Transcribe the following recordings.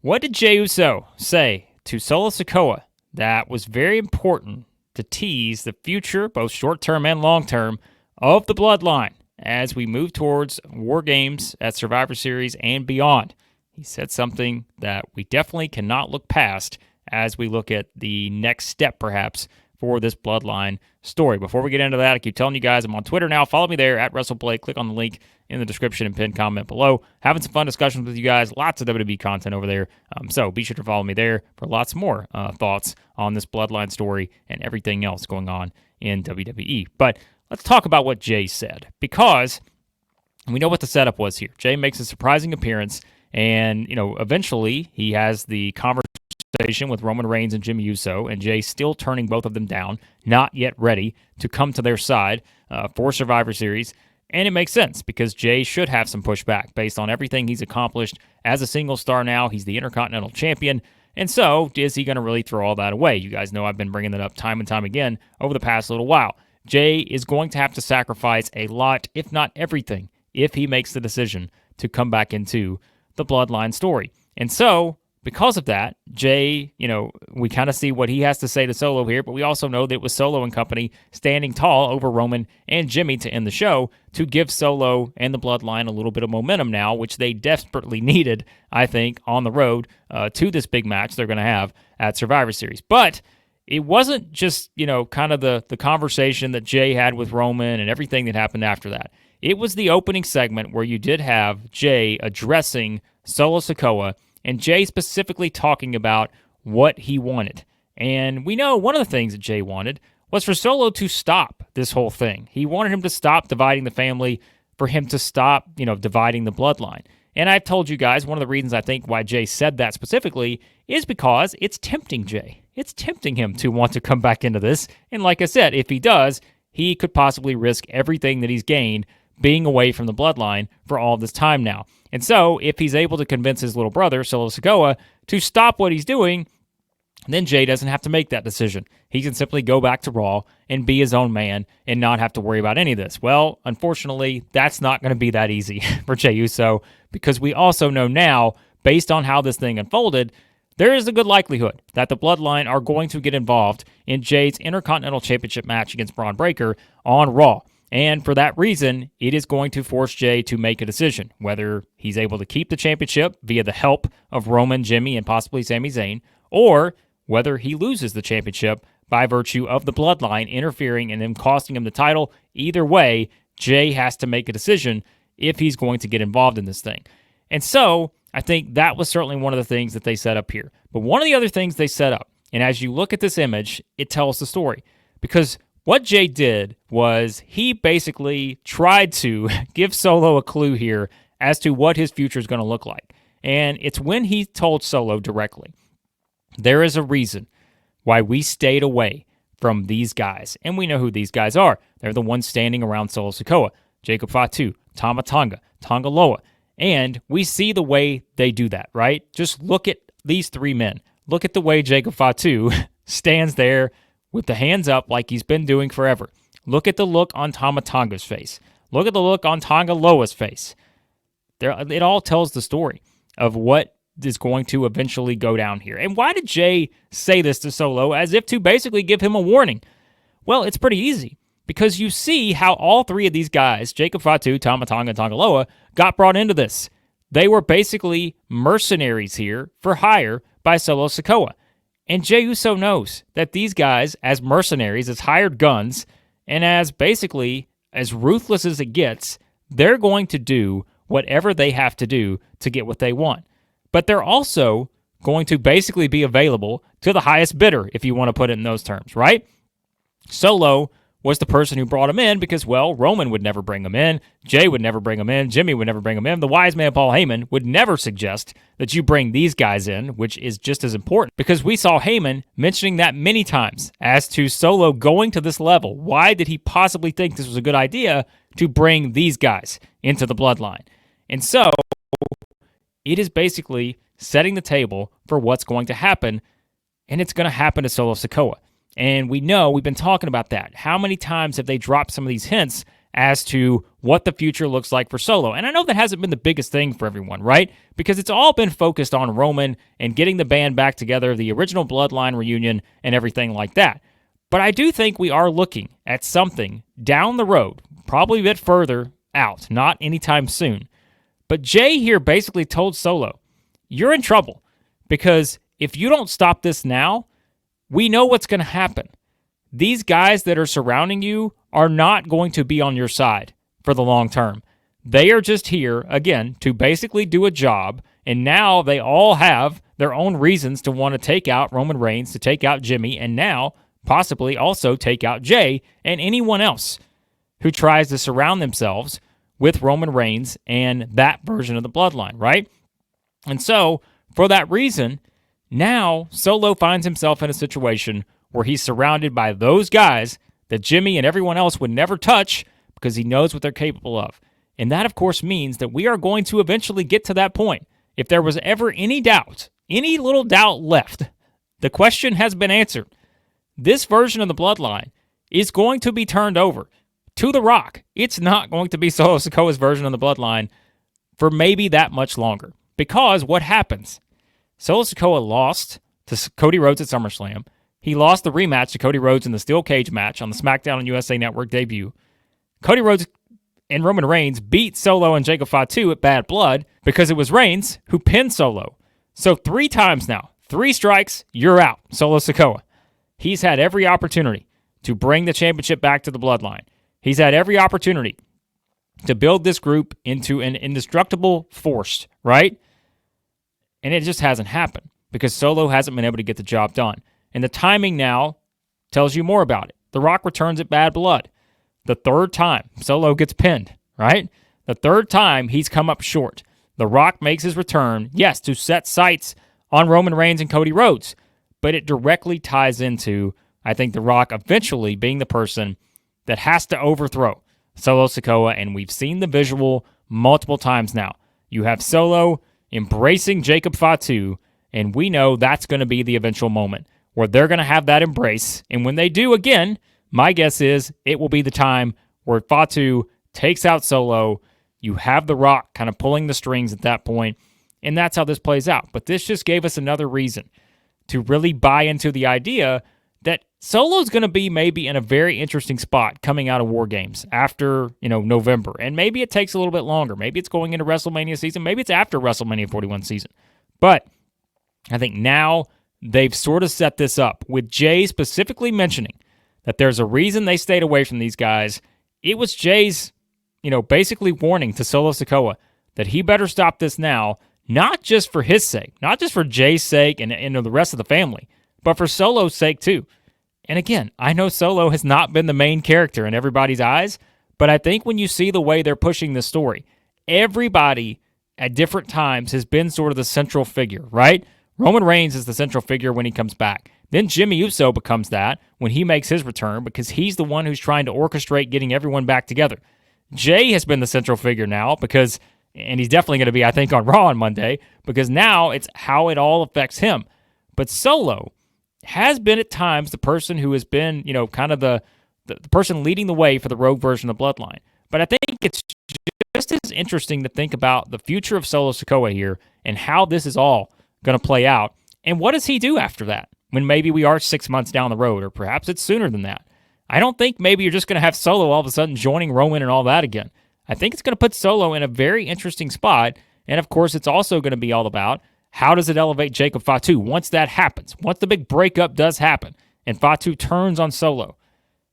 What did Jey Uso say to Solo Sikoa that was very important to tease the future, both short-term and long-term, of the Bloodline as we move towards War Games at Survivor Series and beyond? He said something that we definitely cannot look past as we look at the next step, perhaps, for this Bloodline story. Before we get into that, I keep telling you guys I'm on Twitter now. Follow me there at WrestlePlay. Click on the link in the description and pinned comment below. Having some fun discussions with you guys. Lots of WWE content over there. So be sure to follow me there for lots more thoughts on this Bloodline story and everything else going on in WWE. But let's talk about what Jey said, because we know what the setup was here. Jey makes a surprising appearance, and eventually he has the conversation with Roman Reigns and Jey Uso, and Jey still turning both of them down, not yet ready to come to their side for Survivor Series. And it makes sense because Jey should have some pushback based on everything he's accomplished as a single star now. He's the Intercontinental Champion. And so, is he going to really throw all that away? You guys know I've been bringing that up time and time again over the past little while. Jey is going to have to sacrifice a lot, if not everything, if he makes the decision to come back into the Bloodline story. And so, because of that, Jey, we kind of see what he has to say to Solo here, but we also know that it was Solo and company standing tall over Roman and Jimmy to end the show to give Solo and the Bloodline a little bit of momentum now, which they desperately needed, I think, on the road to this big match they're going to have at Survivor Series. But it wasn't just, kind of the conversation that Jey had with Roman and everything that happened after that. It was the opening segment where you did have Jey addressing Solo Sikoa, and Jey specifically talking about what he wanted. And we know one of the things that Jey wanted was for Solo to stop this whole thing. He wanted him to stop dividing the family, for him to stop, dividing the Bloodline. And I've told you guys, one of the reasons I think why Jey said that specifically is because it's tempting Jey. It's tempting him to want to come back into this. And like I said, if he does, he could possibly risk everything that he's gained being away from the Bloodline for all this time now. And so, if he's able to convince his little brother, Solo Sikoa, to stop what he's doing, then Jey doesn't have to make that decision. He can simply go back to Raw and be his own man and not have to worry about any of this. Well, unfortunately, that's not going to be that easy for Jey Uso, because we also know now, based on how this thing unfolded, there is a good likelihood that the Bloodline are going to get involved in Jey's Intercontinental Championship match against Braun Breaker on Raw. And for that reason, it is going to force Jey to make a decision, whether he's able to keep the championship via the help of Roman, Jimmy, and possibly Sami Zayn, or whether he loses the championship by virtue of the Bloodline interfering and then costing him the title. Either way, Jey has to make a decision if he's going to get involved in this thing. And so, I think that was certainly one of the things that they set up here. But one of the other things they set up, and as you look at this image, it tells the story. Because what Jey did was he basically tried to give Solo a clue here as to what his future is going to look like. And it's when he told Solo directly, there is a reason why we stayed away from these guys. And we know who these guys are. They're the ones standing around Solo Sikoa, Jacob Fatu, Tama Tonga, Tonga Loa. And we see the way they do that, right? Just look at these three men. Look at the way Jacob Fatu stands there with the hands up like he's been doing forever. Look at the look on Tama Tonga's face. Look at the look on Tonga Loa's face. It all tells the story of what is going to eventually go down here. And why did Jey say this to Solo as if to basically give him a warning? Well, it's pretty easy, because you see how all three of these guys, Jacob Fatu, Tama Tonga, and Tonga Loa, got brought into this. They were basically mercenaries here for hire by Solo Sikoa. And Jey Uso knows that these guys, as mercenaries, as hired guns, and as basically as ruthless as it gets, they're going to do whatever they have to do to get what they want. But they're also going to basically be available to the highest bidder, if you want to put it in those terms, right? Solo was the person who brought him in because, well, Roman would never bring him in, Jey would never bring him in, Jimmy would never bring him in, the wise man Paul Heyman would never suggest that you bring these guys in, which is just as important, because we saw Heyman mentioning that many times as to Solo going to this level. Why did he possibly think this was a good idea to bring these guys into the Bloodline? And so, it is basically setting the table for what's going to happen, and it's going to happen to Solo Sikoa. And we know, we've been talking about that. How many times have they dropped some of these hints as to what the future looks like for Solo. And I know that hasn't been the biggest thing for everyone, right? Because it's all been focused on Roman and getting the band back together, the original Bloodline reunion, and everything like that. But I do think we are looking at something down the road, probably a bit further out, not anytime soon. But Jey here basically told Solo, you're in trouble, because if you don't stop this now, we know what's going to happen. These guys that are surrounding you are not going to be on your side for the long term. They are just here, again, to basically do a job, and now they all have their own reasons to want to take out Roman Reigns, to take out Jimmy, and now possibly also take out Jey and anyone else who tries to surround themselves with Roman Reigns and that version of the Bloodline, right? And so, for that reason, now Solo finds himself in a situation where he's surrounded by those guys that Jimmy and everyone else would never touch because he knows what they're capable of. And that, of course, means that we are going to eventually get to that point. If there was ever any doubt, any little doubt left, the question has been answered. This version of the Bloodline is going to be turned over to The Rock. It's not going to be Solo Sikoa's version of the Bloodline for maybe that much longer. Because what happens? Solo Sikoa lost to Cody Rhodes at SummerSlam. He lost the rematch to Cody Rhodes in the steel cage match on the SmackDown and USA Network debut. Cody Rhodes and Roman Reigns beat Solo and Jacob Fatu at Bad Blood because it was Reigns who pinned Solo. So 3 times now, 3 strikes, you're out, Solo Sikoa. He's had every opportunity to bring the championship back to the Bloodline. He's had every opportunity to build this group into an indestructible force, right? And it just hasn't happened because Solo hasn't been able to get the job done. And the timing now tells you more about it. The Rock returns at Bad Blood. The 3rd time Solo gets pinned, right? The 3rd time he's come up short. The Rock makes his return, yes, to set sights on Roman Reigns and Cody Rhodes, but it directly ties into, I think, The Rock eventually being the person that has to overthrow Solo Sikoa, and we've seen the visual multiple times now. You have Solo embracing Jacob Fatu, and we know that's going to be the eventual moment where they're going to have that embrace, and when they do again, my guess is it will be the time where Fatu takes out Solo. You have The Rock kind of pulling the strings at that point, and that's how this plays out. But this just gave us another reason to really buy into the idea that Solo's going to be maybe in a very interesting spot coming out of War Games after, November. And maybe it takes a little bit longer. Maybe it's going into WrestleMania season. Maybe it's after WrestleMania 41 season. But I think now they've sort of set this up with Jey specifically mentioning that there's a reason they stayed away from these guys. It was Jey's, basically warning to Solo Sikoa that he better stop this now, not just for his sake, not just for Jey's sake and the rest of the family, but for Solo's sake too. And again, I know Solo has not been the main character in everybody's eyes, but I think when you see the way they're pushing this story, everybody at different times has been sort of the central figure, right? Roman Reigns is the central figure when he comes back. Then Jimmy Uso becomes that when he makes his return because he's the one who's trying to orchestrate getting everyone back together. Jey has been the central figure now because, and he's definitely going to be, I think, on Raw on Monday, because now it's how it all affects him. But Solo has been at times the person who has been, kind of the person leading the way for the rogue version of Bloodline. But I think it's just as interesting to think about the future of Solo Sikoa here and how this is all going to play out. And what does he do after that when maybe we are 6 months down the road, or perhaps it's sooner than that? I don't think maybe you're just going to have Solo all of a sudden joining Roman and all that again. I think it's going to put Solo in a very interesting spot. And of course, it's also going to be all about how does it elevate Jacob Fatu once that happens, once the big breakup does happen and Fatu turns on Solo.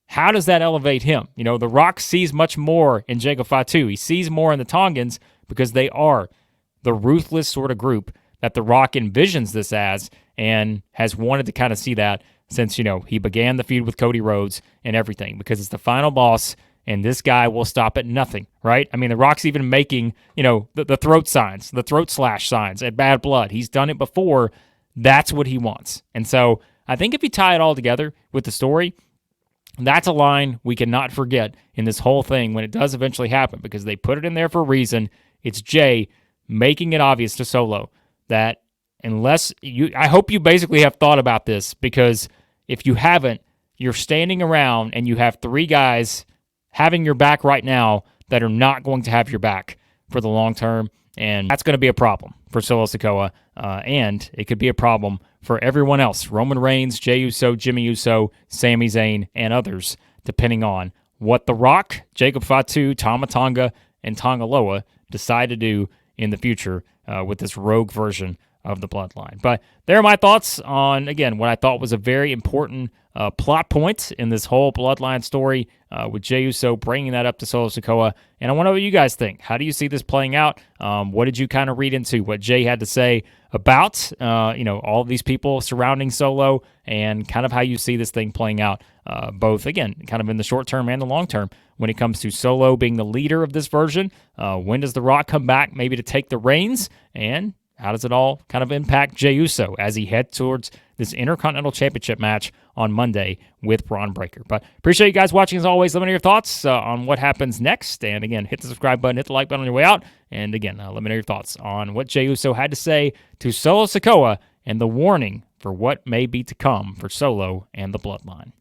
How does that elevate him? The Rock sees much more in Jacob Fatu. He sees more in the Tongans because they are the ruthless sort of group that The Rock envisions this as and has wanted to kind of see that since, he began the feud with Cody Rhodes and everything, because it's the final boss and this guy will stop at nothing, right? I mean, The Rock's even making, the throat signs, the throat slash signs at Bad Blood. He's done it before. That's what he wants. And so I think if you tie it all together with the story, that's a line we cannot forget in this whole thing when it does eventually happen, because they put it in there for a reason. It's Jey making it obvious to Solo that I hope you basically have thought about this, because if you haven't, you're standing around and you have 3 guys having your back right now that are not going to have your back for the long term, and that's going to be a problem for Solo Sikoa, and it could be a problem for everyone else, Roman Reigns, Jey Uso, Jimmy Uso, Sami Zayn, and others, depending on what The Rock, Jacob Fatu, Tama Tonga, and Tonga Loa decide to do in the future with this rogue version of the Bloodline. But there are my thoughts on, again, what I thought was a very important plot point in this whole Bloodline story with Jey Uso bringing that up to Solo Sikoa. And I want to know what you guys think. How do you see this playing out? What did you kind of read into what Jey had to say about, all of these people surrounding Solo, and kind of how you see this thing playing out, both, again, kind of in the short term and the long term when it comes to Solo being the leader of this version? When does The Rock come back maybe to take the reins? And how does it all kind of impact Jey Uso as he heads towards this Intercontinental Championship match on Monday with Braun Breaker? But appreciate you guys watching as always. Let me know your thoughts on what happens next. And again, hit the subscribe button, hit the like button on your way out. And again, let me know your thoughts on what Jey Uso had to say to Solo Sikoa and the warning for what may be to come for Solo and the Bloodline.